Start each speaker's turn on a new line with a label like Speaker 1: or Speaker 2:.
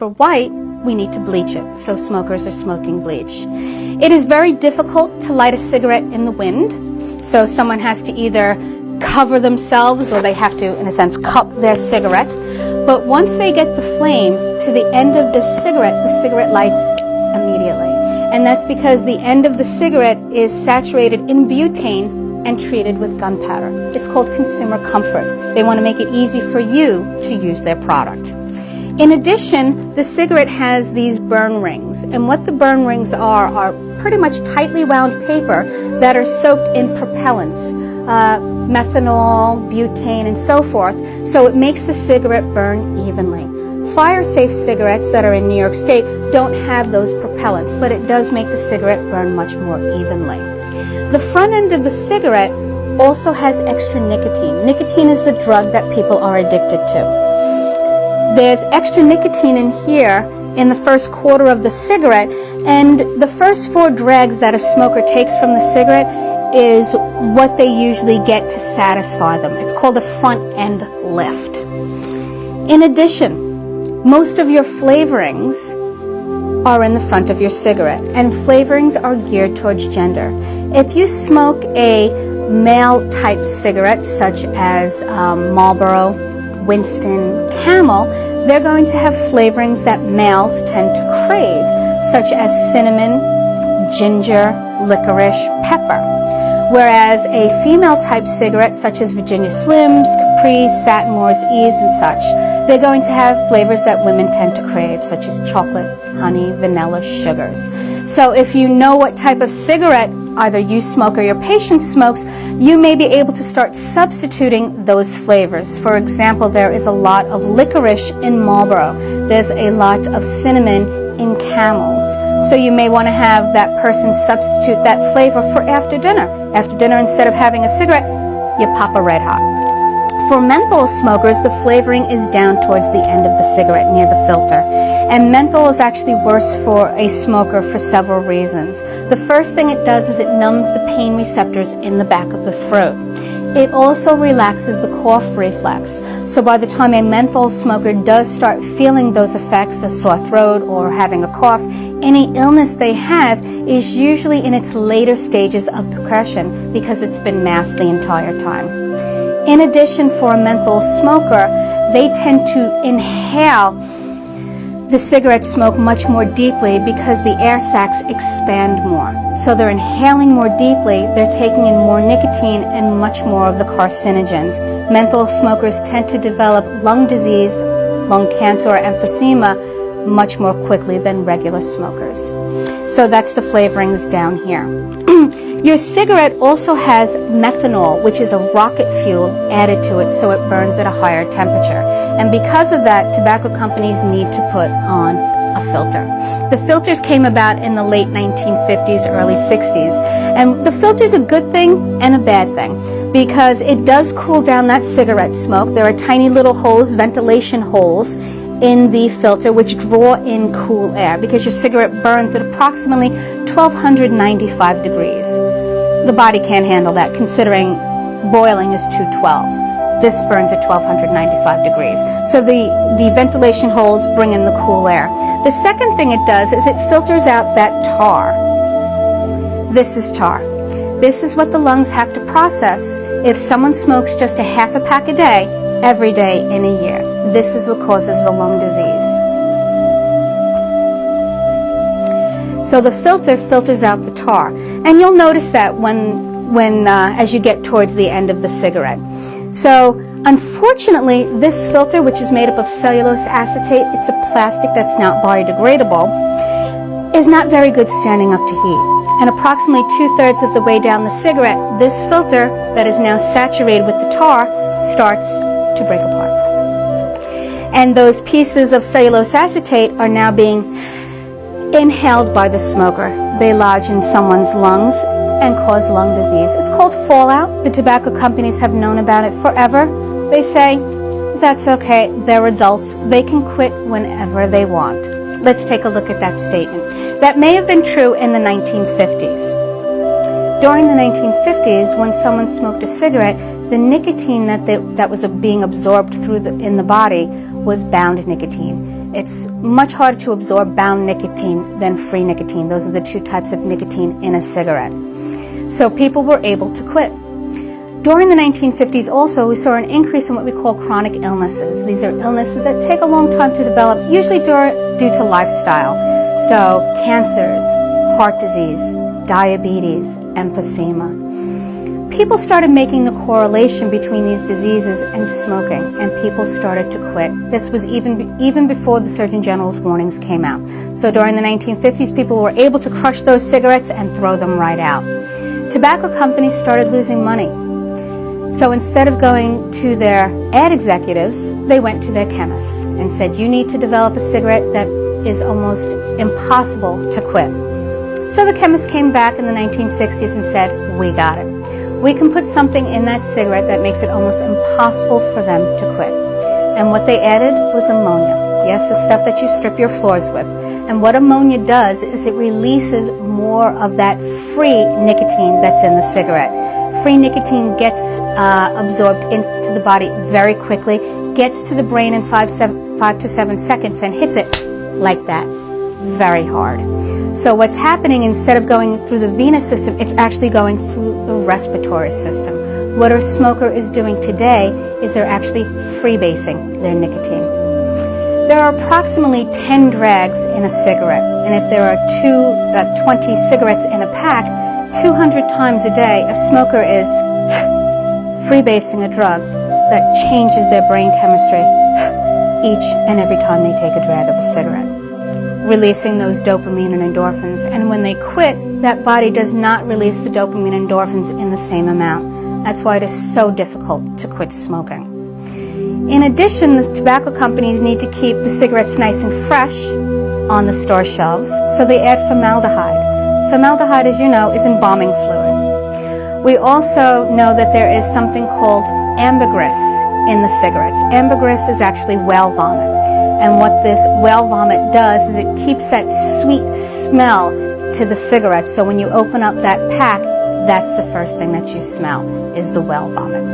Speaker 1: white, we need to bleach it. So smokers are smoking bleach. It is very difficult to light a cigarette in the wind. So someone has to either cover themselves or they have to, in a sense, cup their cigarette. But once they get the flame to the end of the cigarette lights immediately. And that's because the end of the cigarette is saturated in butane and treated with gunpowder. It's called consumer comfort. They want to make it easy for you to use their product. In addition, the cigarette has these burn rings, and what the burn rings are pretty much tightly wound paper that are soaked in propellants, methanol, butane, and so forth, so it makes the cigarette burn evenly. Fire-safe cigarettes that are in New York State don't have those propellants, but it does make the cigarette burn much more evenly. The front end of the cigarette also has extra nicotine. Nicotine is the drug that people are addicted to. There's extra nicotine in here in the first quarter of the cigarette, and the first 4 drags that a smoker takes from the cigarette is what they usually get to satisfy them. It's called a front end lift. In addition, most of your flavorings are in the front of your cigarette, and flavorings are geared towards gender. If you smoke a male type cigarette such as Marlboro, Winston, Camel, they're going to have flavorings that males tend to crave, such as cinnamon, ginger, licorice, pepper. Whereas a female type cigarette such as Virginia Slims, Caprice, Satmores, Eves, and such, they're going to have flavors that women tend to crave, such as chocolate, honey, vanilla, sugars. So if you know what type of cigarette either you smoke or your patient smokes, you may be able to start substituting those flavors. For example, there is a lot of licorice in Marlboro. There's a lot of cinnamon in Camels. So you may want to have that person substitute that flavor for after dinner. After dinner, instead of having a cigarette, you pop a Red Hot. For menthol smokers, the flavoring is down towards the end of the cigarette near the filter. And menthol is actually worse for a smoker for several reasons. The first thing it does is it numbs the pain receptors in the back of the throat. It also relaxes the cough reflex. So by the time a menthol smoker does start feeling those effects, a sore throat or having a cough, any illness they have is usually in its later stages of progression because it's been masked the entire time. In addition, for a menthol smoker, they tend to inhale the cigarette smoke much more deeply because the air sacs expand more. So they're inhaling more deeply, they're taking in more nicotine and much more of the carcinogens. Menthol smokers tend to develop lung disease, lung cancer, or emphysema much more quickly than regular smokers. So that's the flavorings down here. Your cigarette also has methanol, which is a rocket fuel added to it, so it burns at a higher temperature. And because of that, tobacco companies need to put on a filter. The filters came about in the late 1950s, early 60s. And the filter's a good thing and a bad thing because it does cool down that cigarette smoke. There are tiny little holes, ventilation holes, in the filter which draw in cool air because your cigarette burns at approximately 1295 degrees. The body can't handle that considering boiling is 212. This burns at 1295 degrees. So the ventilation holes bring in the cool air. The second thing it does is it filters out that tar. This is tar. This is what the lungs have to process if someone smokes just a half a pack a day, every day in a year. This is what causes the lung disease. So the filter filters out the tar. And you'll notice that as you get towards the end of the cigarette. So unfortunately, this filter, which is made up of cellulose acetate, it's a plastic that's not biodegradable, is not very good standing up to heat. And approximately 2/3 of the way down the cigarette, this filter that is now saturated with the tar starts to break apart. And those pieces of cellulose acetate are now being inhaled by the smoker. They lodge in someone's lungs and cause lung disease. It's called fallout. The tobacco companies have known about it forever. They say, that's okay, they're adults. They can quit whenever they want. Let's take a look at that statement. That may have been true in the 1950s. During the 1950s, when someone smoked a cigarette, the nicotine that was being absorbed in the body was bound nicotine. It's much harder to absorb bound nicotine than free nicotine. Those are the two types of nicotine in a cigarette. So people were able to quit. During the 1950s also, we saw an increase in what we call chronic illnesses. These are illnesses that take a long time to develop, usually due to lifestyle. So cancers, heart disease, diabetes, emphysema. People started making the correlation between these diseases and smoking, and people started to quit. This was even before the Surgeon General's warnings came out. So during the 1950s, people were able to crush those cigarettes and throw them right out. Tobacco companies started losing money. So instead of going to their ad executives, they went to their chemists and said, you need to develop a cigarette that is almost impossible to quit. So the chemists came back in the 1960s and said, we got it. We can put something in that cigarette that makes it almost impossible for them to quit. And what they added was ammonia. Yes, the stuff that you strip your floors with. And what ammonia does is it releases more of that free nicotine that's in the cigarette. Free nicotine gets absorbed into the body very quickly, gets to the brain in 5 to 7 seconds and hits it like that, very hard. So what's happening, instead of going through the venous system, it's actually going through the respiratory system. What a smoker is doing today is they're actually freebasing their nicotine. There are approximately 10 drags in a cigarette, and if there are 20 cigarettes in a pack, 200 times a day, a smoker is freebasing a drug that changes their brain chemistry each and every time they take a drag of a cigarette, releasing those dopamine and endorphins. And when they quit, that body does not release the dopamine and endorphins in the same amount. That's why it is so difficult to quit smoking. In addition, the tobacco companies need to keep the cigarettes nice and fresh on the store shelves, so they add formaldehyde. Formaldehyde, as you know, is embalming fluid. We also know that there is something called ambergris in the cigarettes. Ambergris is actually whale vomit. And what this whale vomit does is it keeps that sweet smell to the cigarette. So when you open up that pack, that's the first thing that you smell, is the whale vomit.